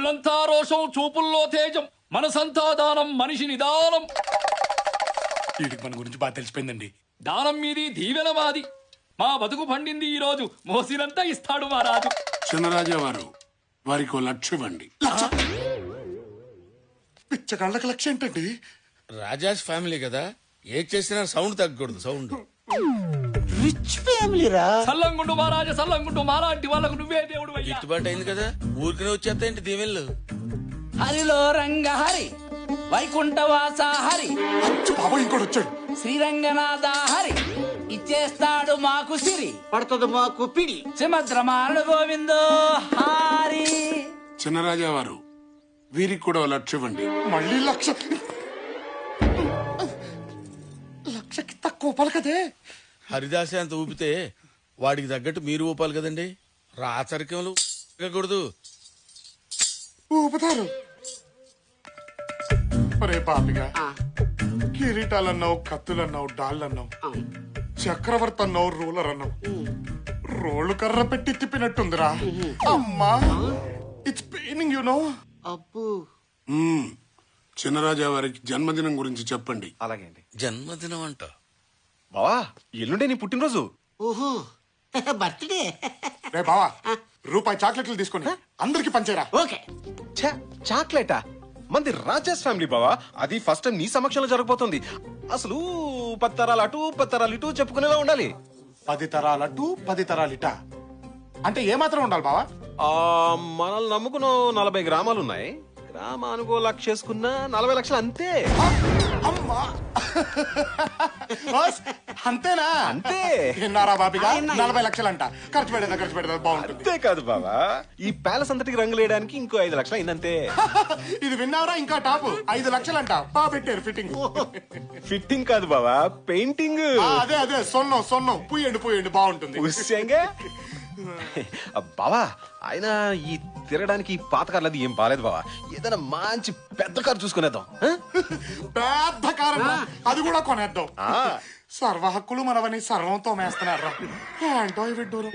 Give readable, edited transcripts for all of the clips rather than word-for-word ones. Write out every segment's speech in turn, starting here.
కళ్ళంతా రోషం, చూపుల్లో తేజం, మనసంతా దానం, మనిషి నిదానం. వీడికి మన గురించి బాగా తెలిసిపోయిందండి. దానం మీది, దీవెన మాది. మా బతుకు పండింది ఈ రోజు, మోసినంతా ఇస్తాడు మా రాజు. చిన్నరాజా వారు వారికి లక్ష ఇవ్వండి. పిచ్చగాళ్ళకి లక్ష ఏంటండి? రాజాస్ ఫ్యామిలీ కదా, ఏ చేసినా సౌండ్ తగ్గకూడదు. సౌండ్ రిచ్ ఫ్యామిలీ రా. సల్లంగుండు మహారాజా, సల్లంగుండు. మాలాంటి వాళ్ళకు నువ్వే దేవుడు. గిట్టుబాటు అయింది కదా, ఊరికనే వచ్చేస్తాయండి దీవెళ్ళు. హరిలో రంగ హరి, వైకుంఠవాస హరి, బాబా ఇంకోటి వచ్చాడు. శ్రీరంగనాథ హరి, ఇచ్చేస్తాడు మాకు సిరి, పడుతుంది మాకు పిడి. సుభద్రమారుడు గోవిందో హరి. చిన్నరాజా వారు వీరికి కూడా లక్ష ఇవ్వండి. మళ్ళీ లక్ష. లక్షకి తక్కువ పలకదే. హరిదాసే అంత ఊపితే వాడికి తగ్గట్టు మీరు ఊపాలి కదండి. రాచరికములు కూడదు. ఊపుతారు. ఒరే పాపిగా, కిరీటాలన్నావు, కత్తులన్నావు, డాళ్ళన్నావు, చక్రవర్తి అన్నావు, రూలర్ అన్నావు. రోళ్ళు కర్ర పెట్టి తిప్పినట్టుందిరా. అమ్మా, ఇట్స్ పెయినింగ్ యు నో. అప్పు చిన్నరాజా వారికి జన్మదినం గురించి చెప్పండి. అలాగే అండి. జన్మదినం అంట. బావా ఎల్లుండే నీ పుట్టినరోజు. ఓహో, బర్త్డే. రే బావా, రూపాయి చాక్లెట్లు తీసుకొని అందరికి పంచేరా. ఓకే. ఛా, చాక్లెటా? మంది రాజాస్ ఫ్యామిలీ బావా. అది ఫస్ట్ టైం నీ సమక్షంలో జరగబోతోంది. అసలు 10 తరాలు అటు 10 తరాలు ఇటు చెప్పుకునేలా ఉండాలి. 10 తరాలటు 10 తరాలిట అంటే ఏమాత్రం ఉండాలి బావా? మనల్ని నమ్ముకున్న 40 గ్రామాలు ఉన్నాయి. గ్రామానుకో లక్ష చేసుకున్నా 40 లక్షలు అంతే. అమ్మా, బాస్, అంతేనా? అంతే. విన్నారా బాబిగా? 40 లక్షలంట. ఖర్చు పెడదా బాగుంటుంది. అంతే కాదు బావా, ఈ ప్యాలెస్ అంతటికి రంగులు వేయడానికి ఇంకో 5 లక్షలు అయిందంతే. ఇది విన్నారా? ఇంకా టాప్ 5 లక్షలంట. బాగా పెట్టారు ఫిట్టింగ్. ఫిట్టింగ్ కాదు బావా, పెయింటింగ్. అదే సొన్నం పూయండి బాగుంటుంది. ఉస్యంగా బావా, ఆయన ఈ తిరగడానికి పాత కార్లు అది ఏం బాలేదు బావా. ఏదైనా మంచి పెద్ద కారు చూసుకునేద్దాం. పెద్ద కారం, అది కూడా కొనేద్దాం. సర్వ హక్కులు మనవని సర్వంతో మేస్తున్నారా ఏంటో ఈ విడ్డూరు.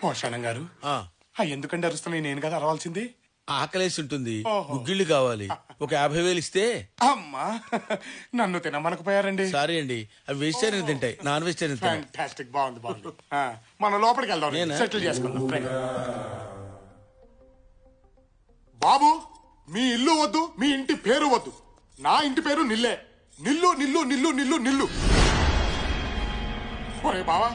పోషాణం గారు, ఎందుకంటే అరుస్తున్నాయి? నేను కదా అరవాల్సింది. ఆకలేసి ఉంటుంది, ఓహో. గుగ్గిళ్ళు కావాలి. ఒక 50,000 ఇస్తే. అమ్మా, నన్ను తినమనకపోయారండి. సారీ అండి, అవి వెజిటేరియన్ తింటాయి, నాన్ వెజిటేరియన్ తింటాయి. ఫ్యాంటాస్టిక్, బాగుంది. మనం లోపలికి వెళ్దాం, నేనా? సెటిల్ చేసుకుందాం. రండి. బాబు, మీ ఇల్లు వద్దు, మీ ఇంటి పేరు వద్దు. నా ఇంటి పేరు నిల్లే. నిల్లు. ఒరే బావా,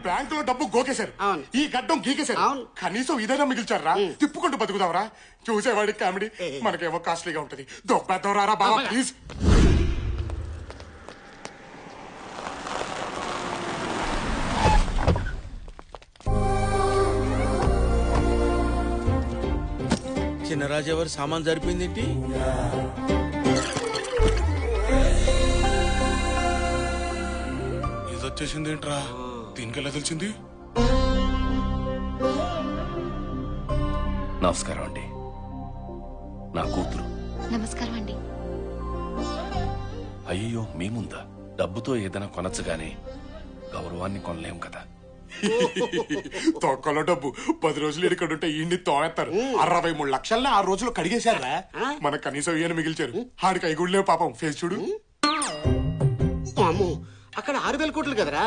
బ్యాంకులో డబ్బు గోకేశారు, అవును. ఈ గడ్డం గీకేశారు. అవును. కనీసం ఇదైనా మిగిల్చారా? తిప్పుకుంటూ బతుకుదావరా? చూసేవాడికి కామెడీ, మనకేమో కాస్ట్లీగా ఉంటది. దొబ్బెద్దవరారా బావా, ప్లీజ్. చిన్నరాజు ఎవరు సామాన్ సరిపోయిందేంటి? ఇది వచ్చేసింది ఏంట్రా? దీనికెలా తెలిసింది? నమస్కారం అండి, నా కూతురు. నమస్కారం అండి. అయ్యో, మీ ముందా? డబ్బుతో ఏదైనా కొనచ్చుగానే గౌరవాన్ని కొనలేం కదా. తొక్కలో డబ్బు 10 రోజులు ఇక్కడ ఉంటే ఈ తోవేస్తారు. 63 లక్షల్ని 6 రోజులు కడిగేశారా? మనకు కనీసం ఈయన మిగిల్చారు. ఆడికి ఐగుళ్ళే పాపం. ఫేస్ చూడు. అమ్మో, అక్కడ 6,000 కోట్లు కదరా.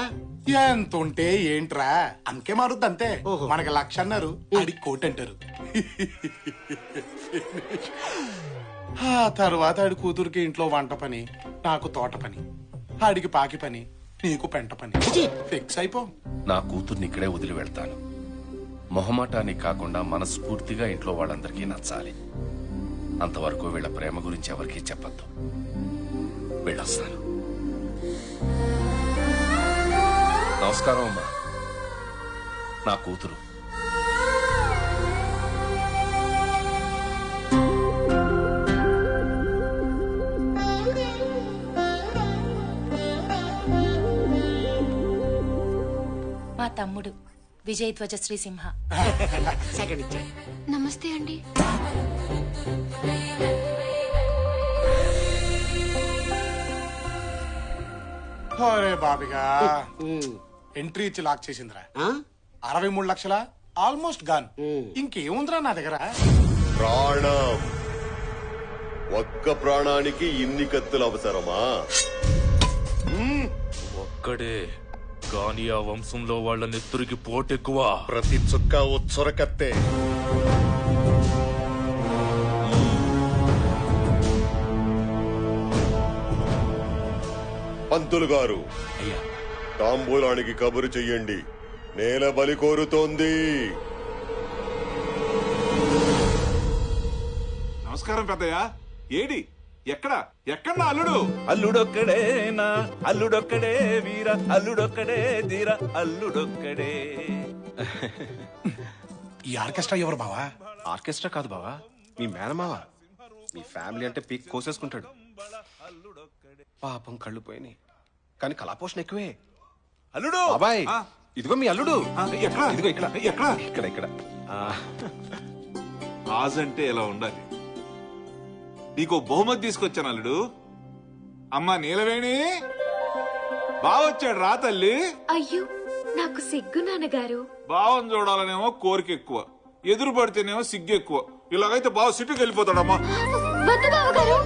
ఎంత ఉంటే ఏంట్రా, అంకే మారుద్ది అంతే. మనకి 1,00,000 అన్నారు, ఆడికి 1,00,000 అంటారు. ఆ తర్వాత ఆడి కూతురికి ఇంట్లో వంట పని, నాకు తోట పని, ఆడికి పాకి పని, నీకు పెంట పని. ఫిక్స్ అయిపో. నా కూతుర్ని ఇక్కడే వదిలి వెళ్తాను. మొహమాటానికి కాకుండా మనస్ఫూర్తిగా ఇంట్లో వాళ్ళందరికీ నచ్చాలి. అంతవరకు వీళ్ళ ప్రేమ గురించి ఎవరికీ చెప్పద్దు. వెళ్ళొస్తాను. నమస్కారం అమ్మా, నా కూతురు. మా తమ్ముడు విజయ్ ధ్వజ శ్రీసింహ. సెకండ్ ఇచ్చా. నమస్తే అండి. అరే బాబిగా, ఎంట్రీ ఇచ్చి లాక్ చేసిందిరా. 63 లక్షల ఆల్మోస్ట్ గాన్. ఇంకేముందిరా నా దగ్గర? ప్రాణం. ఒక్క ప్రాణానికి ఇన్ని కత్తులు అవసరమా? ఒక్కడే గాని ఆ వంశంలో వాళ్ళ నెత్తురికి పోటెక్కువ. ప్రతి చుక్క ఉచ్చర కత్తే. పంతులు గారు, తాంబూలానికి కబురు చెయ్యండి. నేల బలి కోరుతోంది. నమస్కారం పెద్దయ్య. ఏడి ఎక్కడ ఎక్కడ నా అల్లుడు? అల్లుడొక్కడేనా అల్లుడొక్కడే వీర అల్లుడొక్కడే ధీర అల్లుడొక్కడే. ఈ ఆర్కెస్ట్రా ఎవరు బావా? ఆర్కెస్ట్రా కాదు బావా, మీ మేనమావ. మీ ఫ్యామిలీ అంటే పీక్ కోసేసుకుంటాడు. పాపం కళ్ళు పోయినాయి, కానీ కళాపోషణ ఎక్కువే. అల్లుడు బాబాయ్, ఇదిగో మీ అల్లుడు. ఎక్కడ? ఇదిగో ఇక్కడ ఎక్కడ? ఇక్కడ ఇక్కడ. ఆజంటే ఎలా ఉండాలి? నీకు బహుమతి తీసుకొచ్చాను అల్లుడు. అమ్మా నీలవేణి, బావొచ్చాడు రా తల్లి. అయ్యో నాకు సిగ్గు నాన్నగారు. బావని చూడాలనేమో కోరిక ఎక్కువ, ఎదురు పడితేనేమో సిగ్గు ఎక్కువ. ఇలాగైతే బావ సిటీకి వెళ్ళిపోతాడమ్మా. వద్దు బావగారు.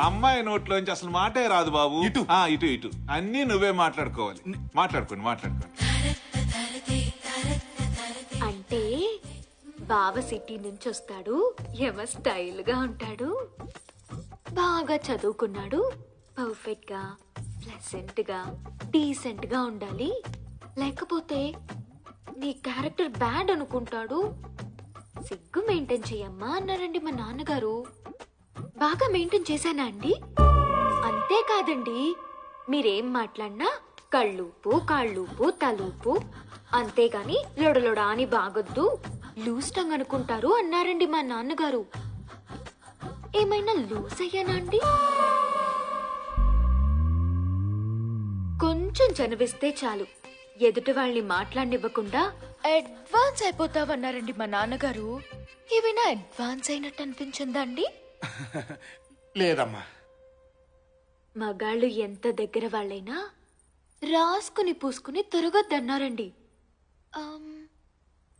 అమ్మాయి నోట్లోంచి అసలు మాటే రాదు బాబు. ఇటు. ఇటు ఇటు అన్ని నువ్వే మాట్లాడుకోవాలి. మాట్లాడుకోండి. అంటే బావ సిటీ నుంచి వస్తాడు, ఏమ స్టైల్ గా ఉంటాడు, బాగా చదువుకున్నాడు, పర్ఫెక్ట్ గా ప్లెసెంట్ గా డీసెంట్ గా ఉండాలి. లేకపోతే నీ క్యారెక్టర్ బ్యాడ్ అనుకుంటాడు. సిగ్గు మెయింటైన్ చెయ్యమ్మా అన్నారండి మా నాన్నగారు. బాగా మెయింటైన్ చేశానా అండి? అంతేకాదండి, మీరేం మాట్లాడినా కళ్ళూపు కాళ్ళూపు తలూపు, అంతేగాని లొడలొడ అని బాగొద్దు, లూజ్ టంగ్ అనుకుంటారు అన్నారండి మా నాన్నగారు. ఏమైనా లూజ్ అయ్యానా అండి? కొంచెం చనివిస్తే చాలు ఎదుటి వాళ్ళని మాట్లాడనివ్వకుండా అడ్వాన్స్ అయిపోతావన్నారండి మా నాన్నగారు. ఏమైనా అడ్వాన్స్ అయినట్టు అనిపించిందా అండి? లేదమ్మా. మగాళ్ళు ఎంత దగ్గర వాళ్ళైనా రాసుకుని పూసుకుని తిరగొద్దన్నారండి.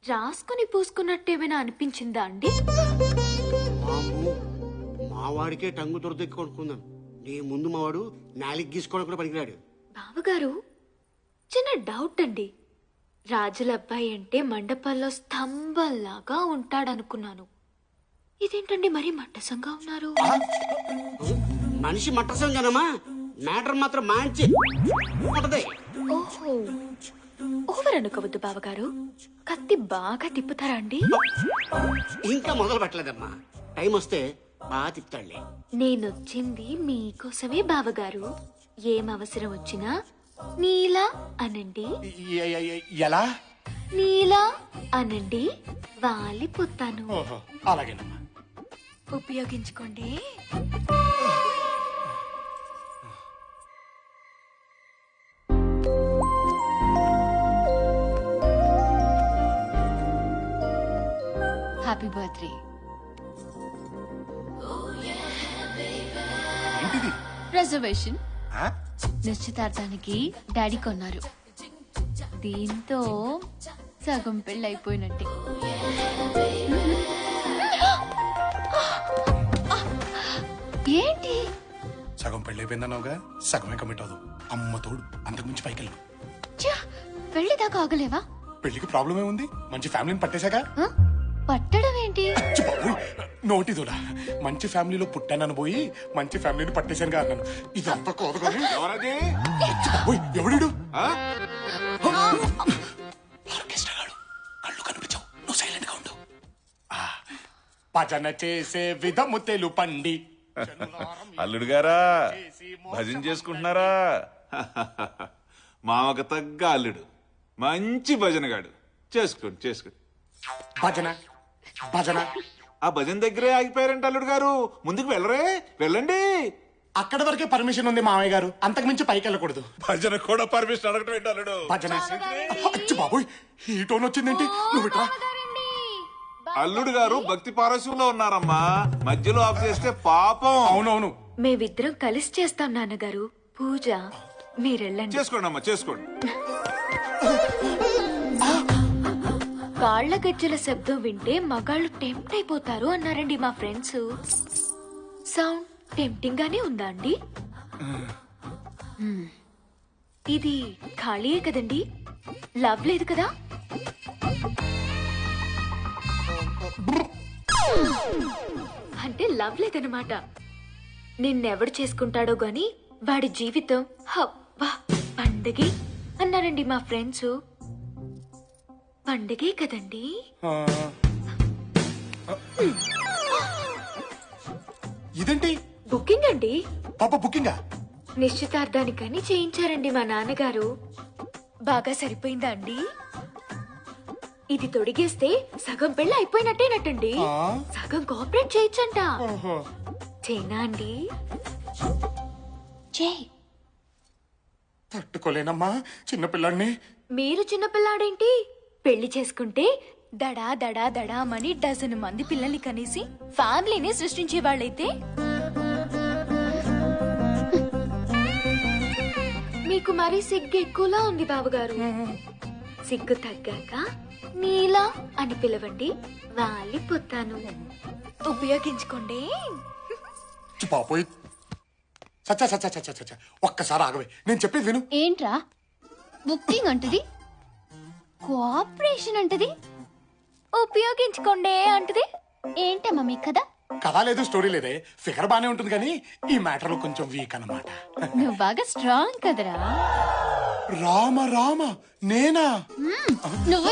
రాసుకుని పూసుకున్నట్టు ఏమైనా అనిపించిందా అండి? మావాడికే టంగు దొరదెక్కి కొనుక్కుందాం. నీ ముందు మావాడు నాలికి గీసుకోవడం కూడా పనికిరాడు. బావగారు, చిన్న డౌట్ అండి. రాజుల అబ్బాయి అంటే మండపాల్లో స్తంభంలాగా ఉంటాడనుకున్నాను. ఇదేంటండి మరీ మట్టసంగా ఉన్నారు? మనిషి మట్టసంగానమ్మా, మ్యాటర్ మాత్రం మంచి ఉంటది. ఓహో, ఓవర్ అనుకోవద్దు బావగారు. కత్తి బాగా తిప్పుతారా అండి? ఇంకా మొదలు పెట్టలేదమ్మా, టైం వస్తే బాగా తిప్పుతాడులే. నేనొచ్చింది మీకోసమే బావగారు. ఏం అవసరం వచ్చినా నీలా అనండి. ఎలా? నీలా అనండి, వాలిపోతాను. ఓహో, అలాగేనమ్మా. ఉపయోగించుకోండి. Happy birthday. రిజర్వేషన్ నిశ్చితార్థానికి డాడీ కొన్నారు. దీంతో సగం పెళ్ళి అయిపోయినట్టే. ఏంటి? సగం పెళ్ళైపోయిందన్నావుగా, సగమే కమిట్ అవ్వదు. అమ్మ తోడు, అంతకుమించి పైకెళ్ళు. పెళ్లిదాకా ఆగలేవా? పెళ్లికి ప్రాబ్లం ఏముంది? మంచి ఫ్యామిలీని పట్టేశాగా. పట్టడం ఏంటి? నోటిదోలా, మంచి ఫ్యామిలీలో పుట్టానని పోయి మంచి ఫ్యామిలీని పట్టేశాను అన్నాను. ఇదంతా కోదు కానీ ఎవడు? ఆర్కెస్ట్రా గాడు, కళ్ళు కనిపించవు, నువ్వు సైలెంట్ గా ఉండు. భజన చేసే విధము తెలుపండి. అల్లుడు గారా, భజన చేసుకుంటున్నారా? మామకు తగ్గ అల్లుడు, మంచి భజనగాడు. చేసుకోండి. భజన భజన ఆ భజన దగ్గరే ఆగిపోయారంట అల్లుడు గారు. ముందుకు వెళ్ళరే, వెళ్ళండి. అక్కడ వరకే పర్మిషన్ ఉంది మామయ్య గారు, అంతకు మించి పైకి వెళ్ళకూడదు. భజన కూడా పర్మిషన్ అడగటం ఏంటి అల్లుడు? భజన. అచ్చు బాబోయ్, ఈ టోన్ వచ్చిందేంటి? నువ్వు ఇట్రా. అల్లుడు గారు భక్తి పారస్యంలో ఉన్నారమ్మా, మధ్యలో ఆఫ్ చేస్తే పాపం. అవునవును, మేమిద్దరం కలిసి చేస్తాం నాన్నగారు పూజ. మీరెళ్ళండి. చేసుకోండి అమ్మా, చేసుకోండి. కాళ్ల గజ్జల శబ్దం వింటే మగాళ్ళు టెంప్ట్ అయిపోతారు అన్నారండి మా ఫ్రెండ్స్. సౌండ్ టెంప్టింగ్ గానే ఉందా అండి? ఇది ఖాళీయే కదండి, లవ్ లేదు కదా? అంటే లవ్ లేదనమాట. నిన్నెవడు చేసుకుంటాడో గాని వాడి జీవితం హబ్బా పండగే అన్నారండి మా ఫ్రెండ్స్. పండగే కదండి. ఇదేంటి బుకింగ్ అండి. పాప బుకింగా? నిశ్చితార్థానికని చేయించారండి మా నాన్నగారు. బాగా సరిపోయిందా అండి? ఇది తొడిగేస్తే సగం పెళ్ళి అయిపోయినట్టేనట్టండి. సగం కోఆపరేట్ చేయొచ్చంట. చేనా అండి? చేయి. తట్టుకోలేనమ్మా చిన్నపిల్లాడిని. మీరు చిన్నపిల్లాడేంటి? పెళ్లి చేసుకుంటే దడా దడా దడామని డజన్ మంది పిల్లల్ని కనేసి ఫ్యామిలీని సృష్టించే వాళ్ళైతే మీకు మరీ సిగ్గు ఎక్కువలా ఉంది బాబుగారు. సిగ్గు తగ్గాక నీలా అని పిలవండి, వాలిపోతాను. ఉపయోగించుకోండి. పాపోయ్ చచ్చా చచ్చా చచ్చా చచ్చా ఒక్కసారి ఆగవే, నేను చెప్పేది విను. ఏంట్రా బుకింగ్ అంటది, కోఆపరేషన్ అంటది, ఉపయోగించుకోండి అంటది. ఏంటమ్మా మీ కదా? కథ లేదు, స్టోరీ లేదే. ఫిగర్ బానే ఉంటుంది కానీ ఈ మ్యాటర్ లో కొంచెం వీక్ అన్నమాట. నువ్వు బాగా స్ట్రాంగ్ కదరా. రామ రామ నేనా? నువ్వు